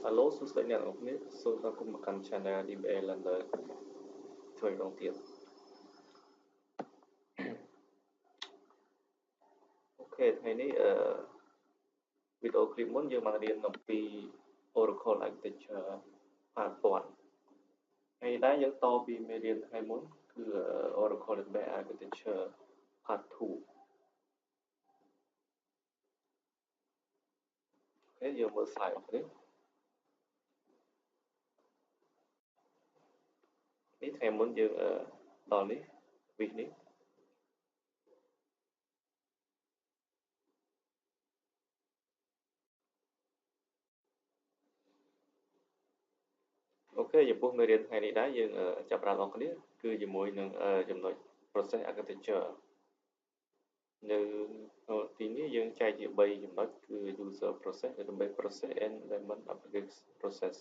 Hello សួស្តីអ្នកទាំងអស់គ្នាសូមស្វាគមន៍មកកាន់ Channel DBWn ធ្វើម្ដងទៀតអូខេថ្ងៃនេះវីដេអូ clip មុនយើងបានរៀនអំពី Oracle Architecture Part 1ថ្ងៃនេះយើងតពីមេរៀនថ្ងៃមុនគឺ Oracle Database Architecture Part 2អូខេយើងមើល slide របស់នេះថ្ងៃមុនយើងដល់នេះវីនេះអូខេចំពោះមេរៀនថ្ងៃនេះដែរយើងចាប់ផ្ដើមអស់គ្នាគឺជាមួយនឹងចំណុច process architecture នៅទីនេះយើងចែកជា3ចំណុចគឺ user process database process and element application process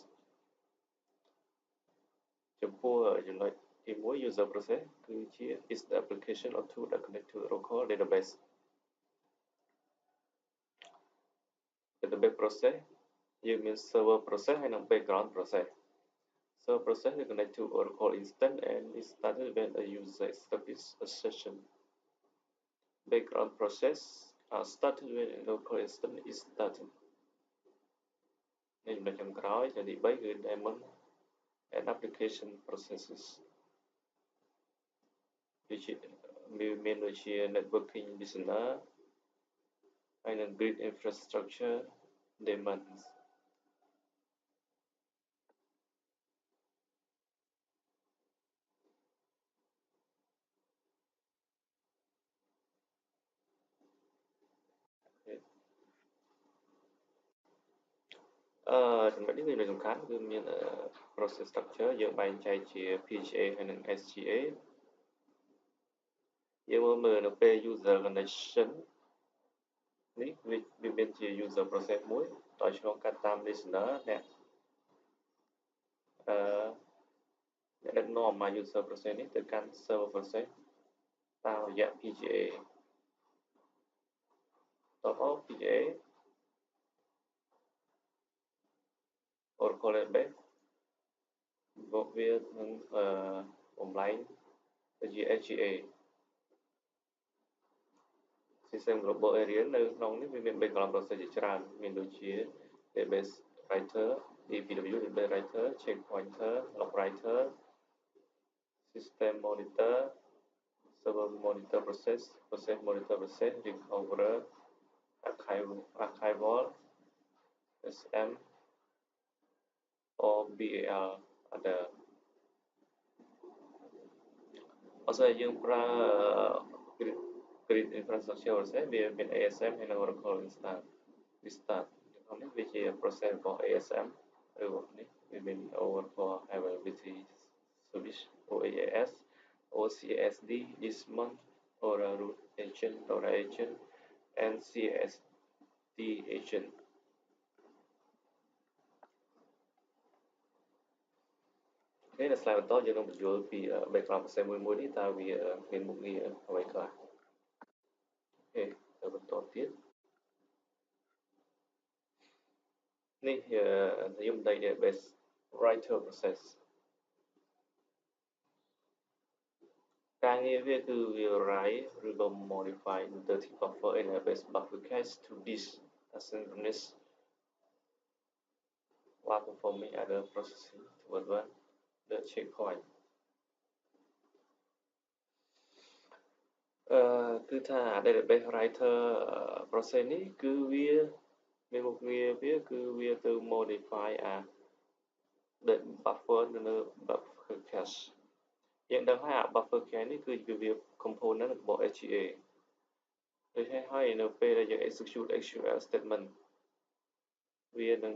ចំពោះចំណុចទី1 user process គឺជា is the application or tool that connect to the local database database process យើងមាន server process ហើយនិង background process server process will connect to Oracle instance and is started when a user establishes a session background process are started when a local instance is started ចំណុចខាងក្រោយចំណុចទី3គឺ element and application processes មានដូចជា networking listener ហើយនិង grid infrastructure demands ចំណុចនេះគឺសំខាន់គឺមាន process structure យើងបែងចែកជា PGA ហើយនិង SGA យើងមើលនៅពេល user connection នេះវាមានជា user process មួយដោយឆ្លងកាត់តាម listener អ្នកដឹកនាំមក user process នេះទៅកាន់ server process តាមរយៈ PGA តោះ PGA Oracle Database វានឹងបំលែងទៅជា SGA System Global Area នៅក្នុងនេះវាមាន background process ជាច្រើនមានដូចជា Database Writer DBWn Database Writer Checkpointer Log Writer System Monitor Server Monitor Process Process Monitor Process Recoverer Archival SM or BAR អត់ស្អីយើងប្រើ grid infrastructure process វាមាន ASM ហើយនិង Oracle instance ក្នុងនេះវាជា process របស់ ASM ឬនេះវាមាន Oracle Availability Service OAS OCSD SMON Aura Root Agent Aura Agent and CSD Agent នេះនៅ slide បន្តយើងនឹងបញ្យល់ពី background process មួយនេះតើវាមានមុខងារអ្វីខ្លះអូខេទៅបន្តទៀតនេះខ្ញុំ database writer process ការងារវាគឺវា write ឬក៏ modify dirty buffer in a base buffer cache to disk asynchronous while performing other processing toward the checkpoint គឺថា database writer process នេះគឺវាមានមុខងារវាគឺវាទៅ modify buffer នៅ buffer cache យើងដឹងហើយbuffer cache នេះគឺវា component របស់ SGA ដូចហើយនៅពេលដែលយើង execute SQL statement វានឹង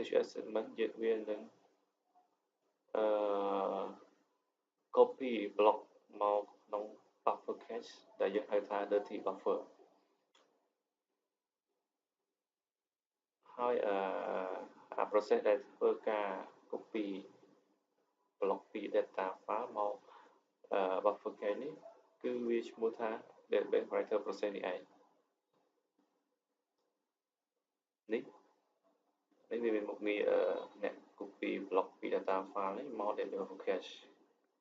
SQL statement វានឹងcopy block មកក្នុង buffer cache ដែលយើងហៅថា dirty buffer ហើយprocess ដែលធ្វើការ copy block ពី data file មក buffer cache នេះគឺវាឈ្មោះថា database writer process នេះឯងនេះ នេះវាមានមុខងារអ្នក copy block ពី data file នេះមក DBWn cache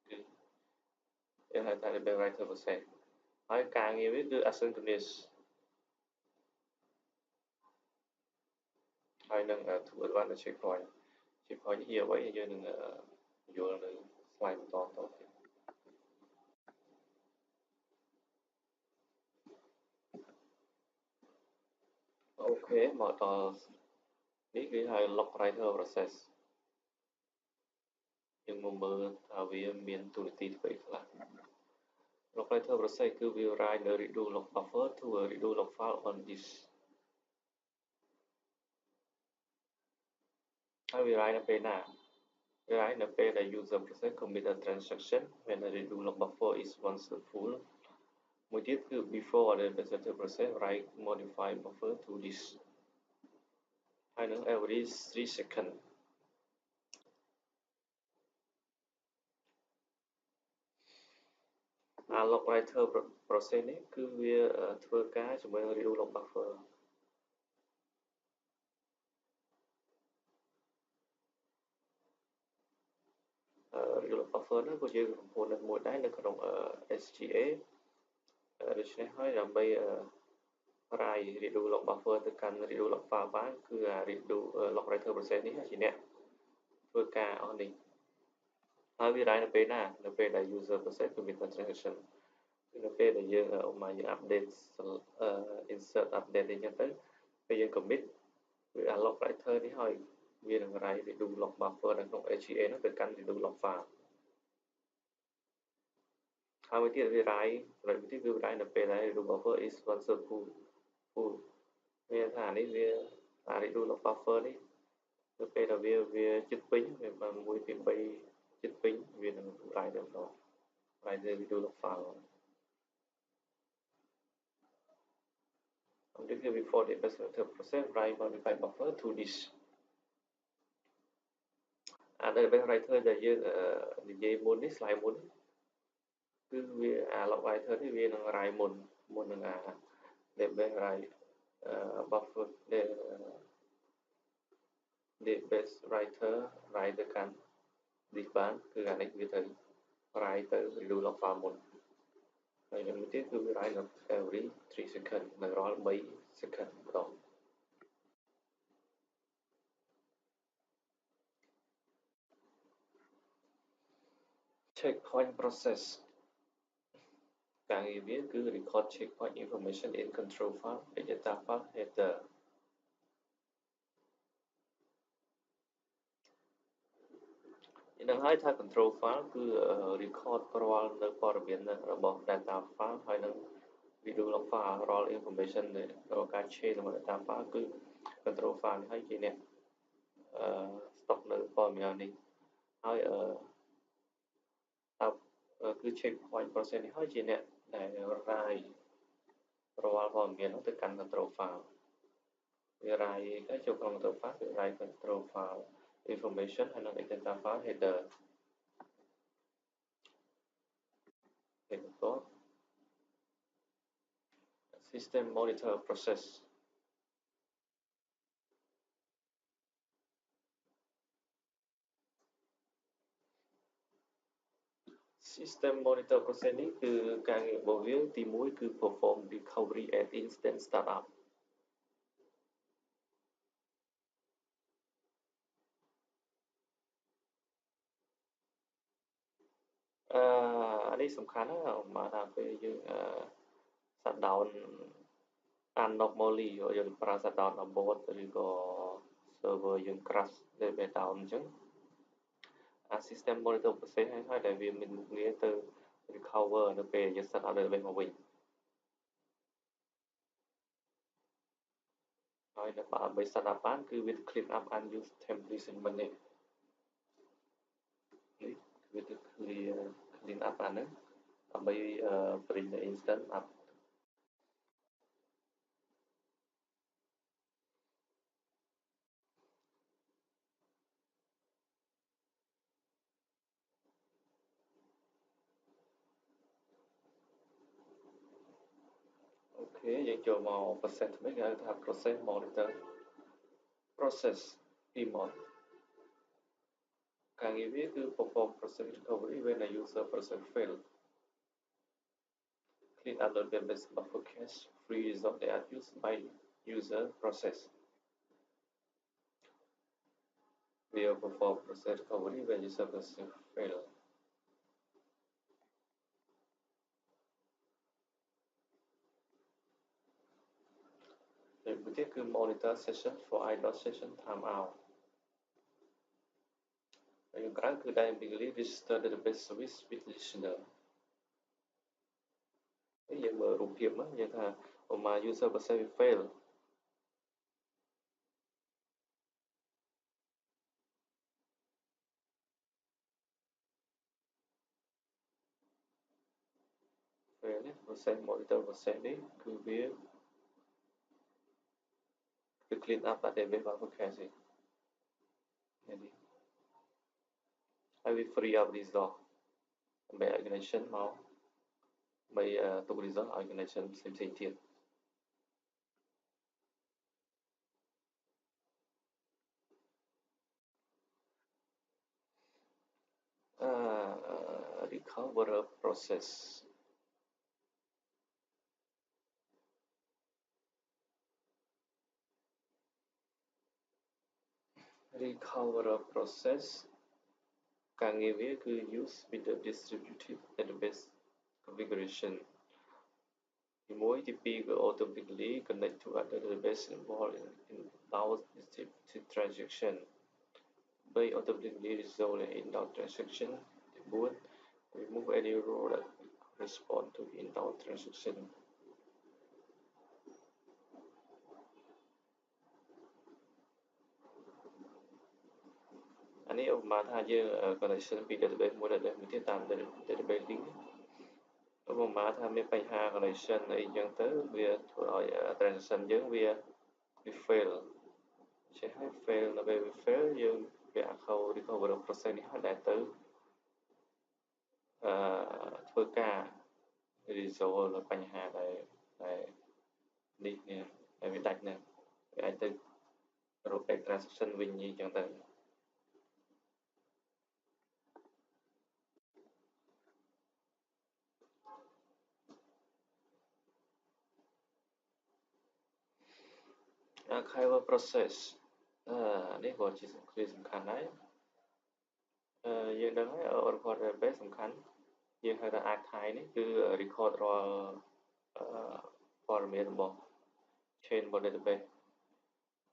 គឺយើងហៅថា DBWn writer process ហើយការងារវាគឺ asynchronous ហើយនឹងធ្វើឲ្យបាន checkpoint នេះជាអ្វីយើងនឹងយល់នៅ slide បន្តទៀតអូខេមកដល់នេះគេហៅ log writer process យើងមកមើលថាវាមានទូនាទីអ្វីខ្លះ log writer process គឺវា write នៅ redo log buffer to a redo log file on disk ហើយវា write នៅពេលណា វា write នៅពេលដែល user process commit a transaction when the redo log buffer is once full មួយទៀតគឺ before the writer process write modify buffer to disk ហើយនឹង every 3 second អា log writer process នេះគឺវាធ្វើការជាមួយ redo log buffer redo log buffer នោះគឺជា component មួយដែរនៅក្នុង SGA ដូច្នេះហើយដើម្បី write redo log buffer ទៅកាន់ redo log file បានគឺអា redo log writer process នេះជាអ្នកធ្វើការអស់នេះហើយវា write នៅពេលណានៅពេលដែល user process commit transaction គឺនៅពេលដែលយើងយើង update insert update អីចឹងទៅពេលយើង commit វាអា log writer នេះហើយវានឹង write redo log buffer នៅក្នុង SGA នោះទៅកាន់ redo log file ហើយមួយទៀតវា write មួយទៀតគឺ write នៅពេលដែល redo buffer is once full មានថានេះវាអា redo log buffer នេះនៅពេលដែលវាជិតពេញវាបាន1 2 3ជិតពេញវានឹង write ទៅម្ដង write redo log file this is before the process write modify buffer to disk អា database writer ដែលយើងនិយាយមុននេះ slide មុនគឺវាអា log writer នេះវានឹង write មុននឹងអា database write buffer database writer write ទៅកាន់ disk បានគឺអានេះវាទៅ write ទៅ redo log file មុនហើយមួយទៀតគឺវា write នៅ every 3 second នៅរាល់3 second ម្ដងcheckpoint process ការងារវាគឺ record checkpoint information in control file data file header នឹងហើយថា control file គឺ record រាល់នៅព័ត៌មានរបស់ data file ហើយនឹង redo log file រាល់ information របស់ការ change របស់ data file គឺ control file នេះហើយជាអ្នកstock នៅព័ត៌មាននេះហើយគឺ checkpoint process នេះហើយជាអ្នកដែល write រាល់ព័ត៌មាននោះទៅកាន់ control file វា write ទៅចូលក្នុង control file គឺ write control file information ហើយនឹង data file header ហើយបន្ទាប់ system monitor process system monitor process នេះគឺការងាររបស់វាទី1គឺ perform recovery at instant startup អានេះសំខាន់ណាស់មកថាពេលយើង shut down anomaly យើងប្រើ shut down abort ឬក៏ server យើង crash database down អញ្ចឹងអា system monitor process ហើយដែលវាមានមុខងារទៅ recover នៅពេលយើង set up database មកវិញហើយនៅដើម្បី set up បានគឺវា clean up unused template មិននេះវាទៅ clean up អាហ្នឹងដើម្បី bring the instance up អូខេយើងចូលមក process វិញគេហៅថា process monitor process PMON ការងារវាគឺ perform process recovery when a user process fail clean up the database buffer cache free resource that are used by user process will perform process recovery when user process fail មួយទៀតគឺ monitor session for idle session timeout ហើយក្រៅគឺ dynamically register database service with listener ហើយយើងមើលរូបភាពហ្នឹងយើងថាឧមា user process failនេះ process monitor process នេះគឺវាគឺ clean up ដាក់ database buffer cache នេះហើយវា free up resource ដើម្បី organization មកដើម្បីទុក resource ឲ្យ organization ផ្សេងៗទៀតrecover process recover process ការងារវាគឺ use with the distributed database configuration ទី1ទី2គឺ automatically connect to other database involved in inbound distributed transaction 3 automatically resolve the inbound transaction ទី4 remove any rule that correspond to inbound transaction អានេះឧបមាថាយើង connection ពី database មួយ database មួយទៀតតាម database link ឧបមាថាមានបញ្ហា connection អីចឹងទៅវាធ្វើឲ្យ transaction យើងវា fail ចេះហើយ fail នៅពេលវា fail យើងវាអាច recover process នេះហើយដែលទៅធ្វើការ resolve បញ្ហាដែលនេះដែលវាដាច់ណាវាអាចទៅរក transaction វិញអញ្ចឹងទៅarchival process នេះក៏ជាសំខាន់ដែរយើងដឹងហើយ record database សំខាន់យើងហៅថា archive នេះគឺ record រាល់ព័ត៌មានរបស់ chain របស់ database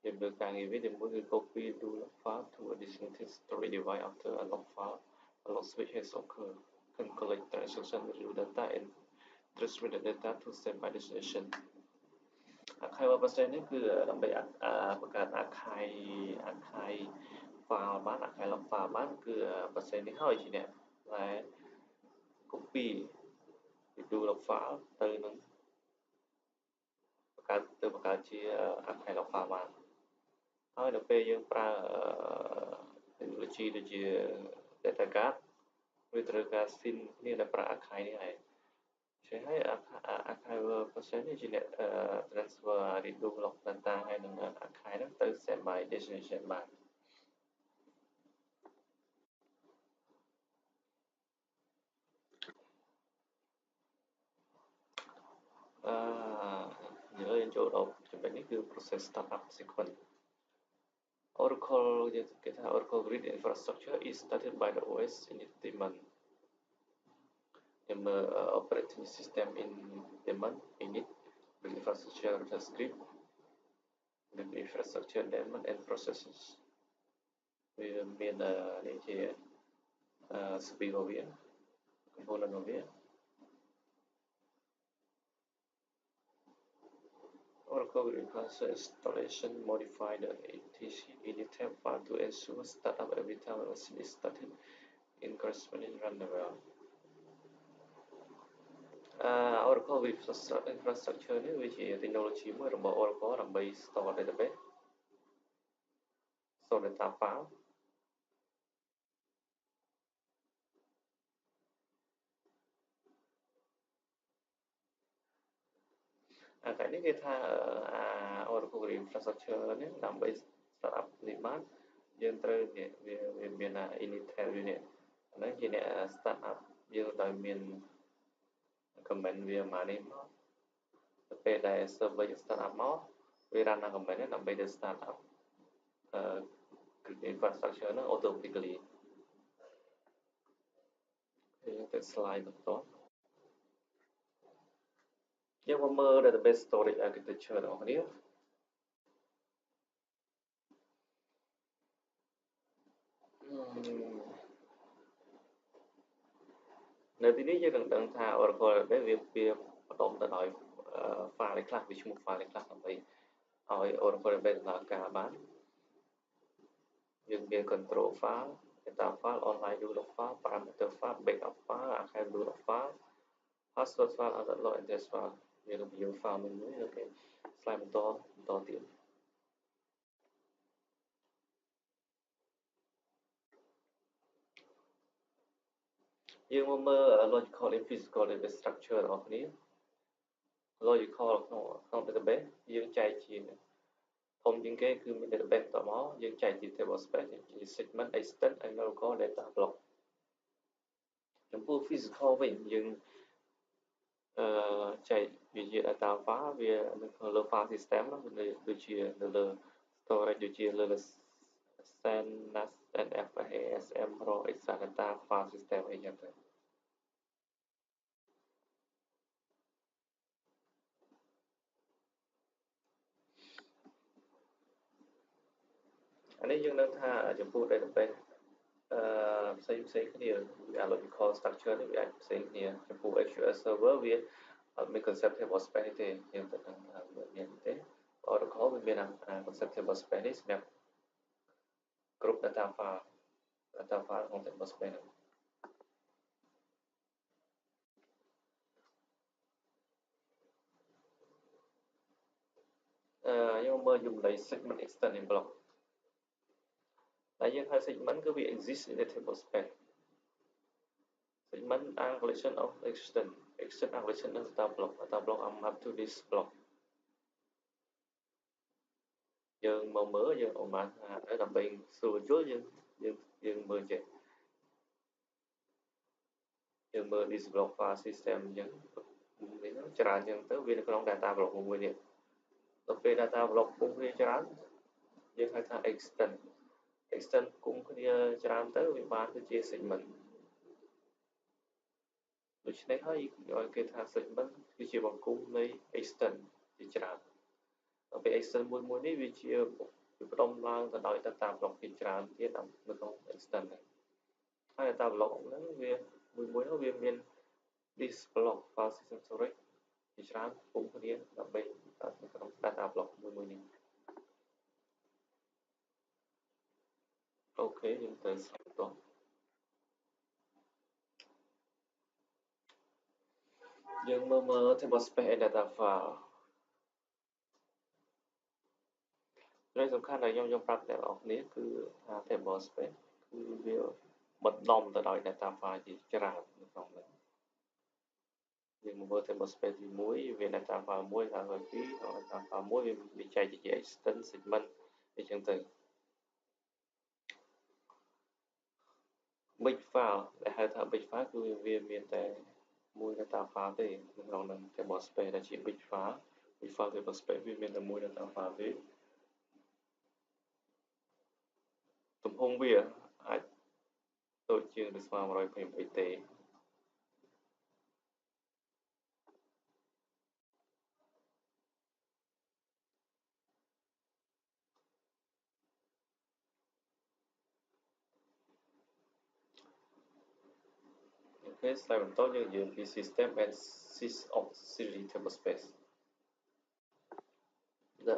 យើងមើលការងារវាទីមួយគឺ copy to log file to a designated storage device after a log file a log switch has occurred can collect transaction with data and transmit the data to standby destination archival process នេះគឺដើម្បីបង្កើត archive file បាន archive log file បានគឺ process នេះហើយជាអ្នកដែល copy to log file ទៅនឹងបង្កើតជា archive log file បានហើយដល់ពេលយើងប្រើ technology ដូចជា data card ឬត្រូវការ SYN គ្នាដែលប្រើ archive នេះឯងចេះហើយ archive process នេះជាអ្នក transfer redo log data ហើយនឹង archive ហ្នឹងទៅ standby destination បាននិយាយចូលដល់ចំណុចនេះគឺ process startup sequence Oracle គេថា Oracle Grid Infrastructure is started by the OS daemon operating system in daemon init with infrastructure script with infrastructure daemon and processes វាមាននេះជា speed របស់វា component របស់វា Oracle Infrastructure installation modify the etc init tab file to ensure startup every time a machine is started in corresponding run the well Oracle Infrastructure នេះវាជា technology មួយរបស់ Oracle ដើម្បី store database store data file តែនេះគេថាOracle Infrastructure នេះដើម្បី startup នេះបាន យើងត្រូវវាមាន initial unit ហ្នឹងជាអ្នក start up យើងដោយមាន comment វាមកនេះមកទៅពេលដែល server យើង start up មកវា run ដល់ comment ហ្នឹងដើម្បីទៅ start up infrastructure ហ្នឹង automatically យើងទៅ slide បន្តយើងមកមើល database storage architecture របស់គ្នានៅទីនេះយើងនឹងដឹងថា Oracle database វាបន្តទៅដោយ file ខ្លះវាឈ្មោះ file ខ្លះដើម្បីឲ្យ Oracle database ដំណើរការបានយើងមាន control file data file online URL file parameter file backup file archive URL file password file outlet log and test file វានឹង view file មួយអូខេ slide បន្តទៀតយើងមកមើល logical and physical database structure របស់គ្នា logical ក្នុង database យើងចែកជាធំជាងគេគឺមាន database តមកយើងចែកជា tablespace ជា segment extend and local data block ចំពោះ physical វិញយើងចែកវាជា data file វានៅក្នុងលើ file system ដូចជានៅលើ storage ដូចជាលើ SAN NAS NF ASM RAW extract data file system អីចឹងទៅអានេះយើងដឹងថាចំពោះ database ផ្សេងគ្នា logical structure នេះវាអាចផ្សេងគ្នាចំពោះ SQL server វាអត់មាន concept tablespace ទេយើងទៅដឹងថាវាមានទេ Oracle វាមាន concept tablespace នេះសម្រាប់គ្រប់ data file ក្នុង tablespace ហ្នឹងយើងមើលយមន័យ segment extending block តែយើងហៅ segment គឺវា exist in the tablespace segment are collection of extend are collection of data block are mapped to this block យើងមកមើលយើងអមថាដើម្បីស្រួលយល់យើងមើលចេះយើងមើល this block file system អញ្ចឹងវាច្រើនអញ្ចឹងទៅវានៅក្នុង data block មួយនេះដល់ពេល data block ពុំគ្នាច្រើនយើងហៅថា extend គុំគ្នាច្រើនទៅវាបានទៅជា segment ដូច្នេះហើយគេថា segment គឺជាបង្គំនៃ extend ជាច្រើនដល់ពេល extend មួយនេះវាជាផ្ដុំឡើងទៅដោយ data block ជាច្រើនទៀតនៅក្នុង extend ហ្នឹងហើយ data block ហ្នឹងវាមួយនោះវាមាន this block file system storage ជាច្រើនពុំគ្នាដើម្បីនៅក្នុង data block មួយនេះអូខេយើងទៅស្ដាប់តោះយើងមើល tablespace and data file ចំណុចសំខាន់ដែលខ្ញុំប្រាប់អ្នកនរគ្នាគឺថា tablespace គឺវាបណ្ដុំទៅដោយ data file ជាច្រើននៅក្នុងនោះយើងមើល tablespace ទី1វា data file 1 data file 2 data file 1វាចែកជា extend segment អញ្ចឹងទៅ big file ដែលហៅថា big file គឺវាមានតែមួយ data file ទេនៅក្នុងនឹង tablespace ដែលជា big file tablespace វាមានតែមួយ data file ទេទំហំវាអាចដូចជាងឬស្មើ128ទេអូខេ slide បន្តយើងនិយាយពី system and SYSAUX series tablespace the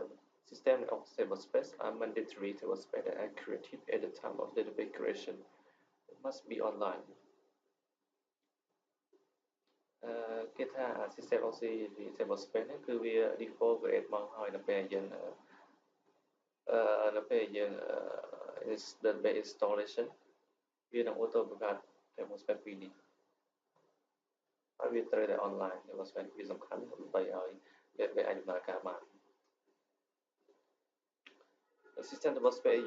system of tablespace are mandatory tablespace that are created at the time of database creation it must be online គេថា system of series tablespace ហ្នឹងគឺវា default create មកហើយនៅពេលយើងdatabase installation វានឹង auto បង្កើត tablespace ពីរនេះហើយវាត្រូវតែ online tablespace វាសំខាន់ដើម្បីឲ្យ database អាចដំណើរការបាន The system tablespace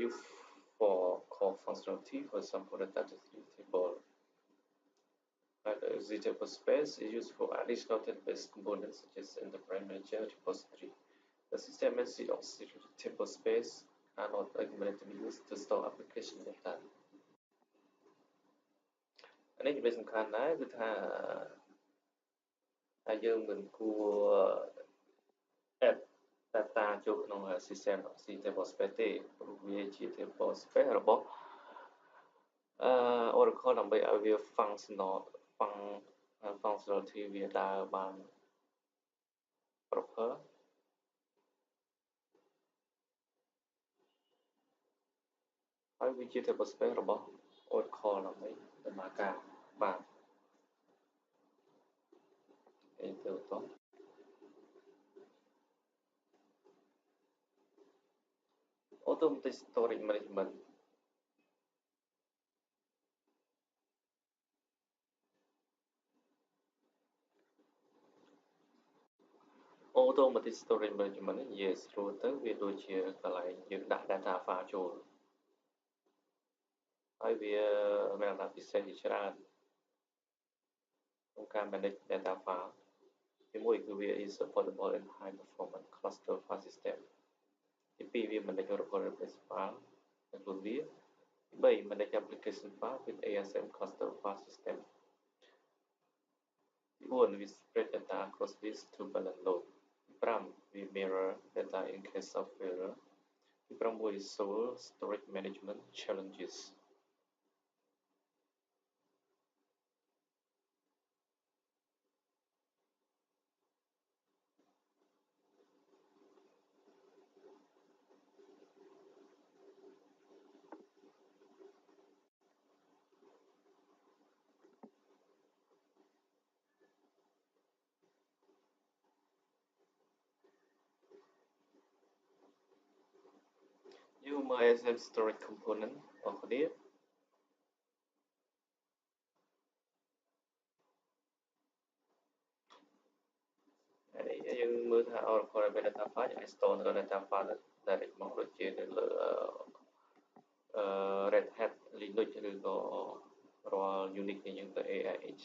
for core functionality. For example, the data table and the executable space is used for additional database components such as enterprise manager repository. The system and SYSAUX table space are not recommended to be used to store application data. อันนี้จะเป็นสำคัญนะคือถ้าយើងមិនគួរ add data ចូលក្នុង system tablespace ទេព្រោះវាជា tablespace របស់Oracle ដើម្បីឲ្យវា functionality វាដើរបាន proper ហើយវាជា tablespace របស់ Oracle ដើម្បីដំណើរការបាន Enter ទៅ Automatic Storage Management Automatic Storage Management និយាយស្រួលទៅវាដូចជាកន្លែងយើងដាក់ data file ចូលហើយវាមានលក្ខណៈពិសេសជាច្រើនក្នុងការ manage data file ទីមួយគឺវា is supportable in high performance cluster file system ទីពីរវា manage Oracle database file នៅខ្លួនវាទី3 manage application file with ASM cluster file system ទី4វា spread data across disk to balance load ទី5វា mirror data in case of failure ទី6 solve storage management challenges You my ASM Storage Component បងប្អូនហើយយើងមើលថា Oracle Data File អាច store នៅ Data File direct មកដូចជានៅលើRed Hat Linux ឬក៏រាល់ Unix នៃយើងទៅ AIH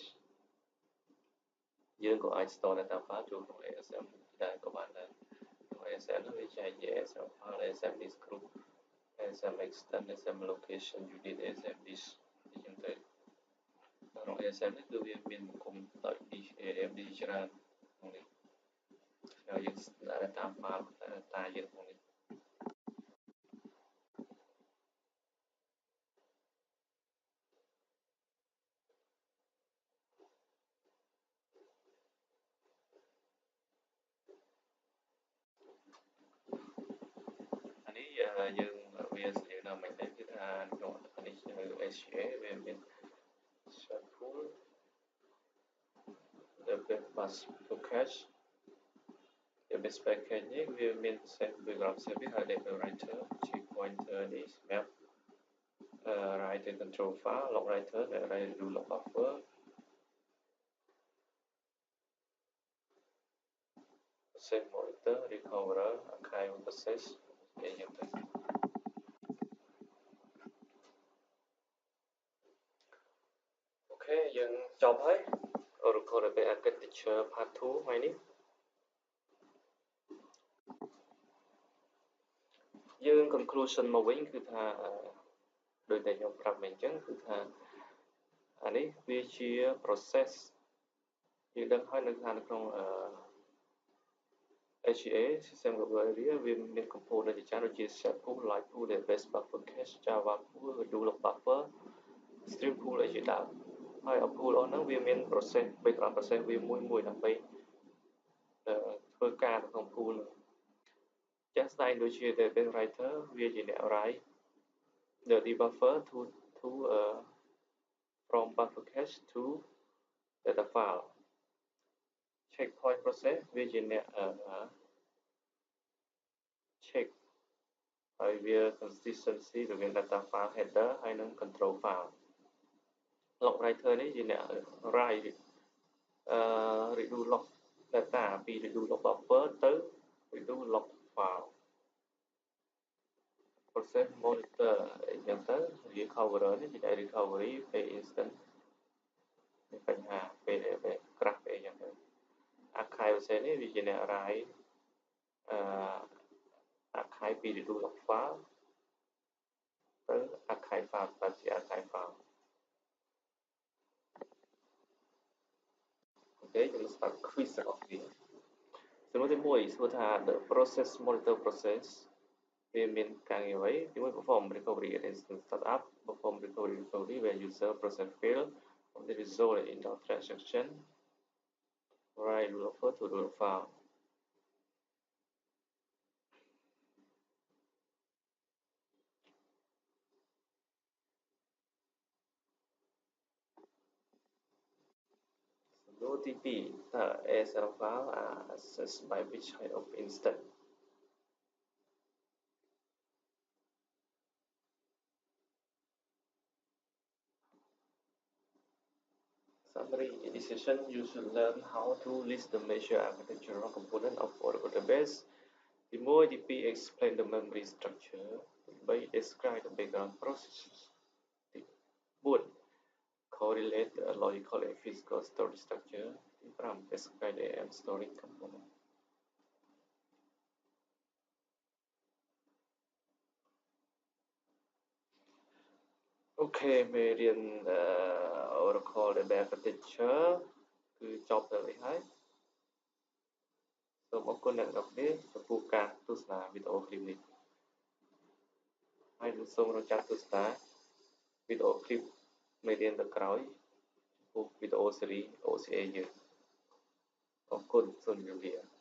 យើងក៏អាច store data file ចូលក្នុង ASM ដែរក៏បានដែរក្នុង ASM នោះវាចែកជា ASM file ASM disk group ASM extend ASM location unit ASM disk អញ្ចឹងទៅក្នុង ASM នេះគឺវាមានបង្គំដោយ AMD ច្រើនក្នុងនេះហើយយើងដាក់ data file data យើងក្នុងនេះអានេះយើងវានៅមិនដែរគឺថាក្នុងអានេះ SGA វាមាន short pool the bus to cache the best package នេះវាមាន set background service ហើយ data writer check pointer នេះ map writer control file log writer ដែល do log buffer save monitor recoverer archive process គេយ៉ាងទៅអូខេយើងចប់ហើយ Oracle Database Architecture Part 2 ថ្ងៃនេះយើង conclusion មកវិញគឺថាដោយតែខ្ញុំប្រាប់មិញអញ្ចឹងគឺថាអានេះវាជា process យើងដឹងហើយនៅក្នុងHCA system global area វាមាន component ជាច្រើនដូចជា set pool light pool database buffer cache java pool redo log buffer stream pool អីជាដើមហើយ pool អស់ហ្នឹងវាមាន process background process វាមួយដើម្បីធ្វើការនៅក្នុង pool ហ្នឹងចាស់ស្ដែងដូចជា database writer វាជាអ្នក write the buffer to from buffer cache to data file checkpoint process វាជាអ្នកcheck ហើយវា consistency រវាង data file header ហើយនិង control file log writer នេះជាអ្នក write redo log data ពី redo log buffer ទៅ redo log file process monitor អញ្ចឹងទៅ recovery នេះជា recovery ពេល instant មានបញ្ហាពេល crash ពេលអញ្ចឹងទៅ archive ផ្សេងនេះវាជាអ្នករាយarchive ពី reduce of file ទៅ archive file ទៅជា archive file អូខេយើង start quiz របស់វាសំណួរទី1សួរថា the process monitor process វាមានការងារអ្វីទី1 perform recovery at instant startup perform recovery where user process fail of the result in the transaction write rule of to rule fileសំណួរទី2តើ ASM file are accessed by which kind of instant Summary decision you should learn how to list the major architectural component of a database ទី1ទី2 explain the memory structure ទី3 describe the background processes ទី4 correlate the logical and physical storage structure ទី5 describe the ARCn storage component អូខេមេរៀន Oracle Database Architecture គឺចប់ទៅនេះហើយសូមអរគុណអ្នកនរគ្នាចំពោះការទស្សនាវីដេអូឃ្លីបនេះហើយនឹងសូមរងចាំទស្សនាវីដេអូឃ្លីបមេរៀនទៅក្រោយចំពោះវីដេអូស៊េរី OCA យើងអរគុណសូមជម្រាបលា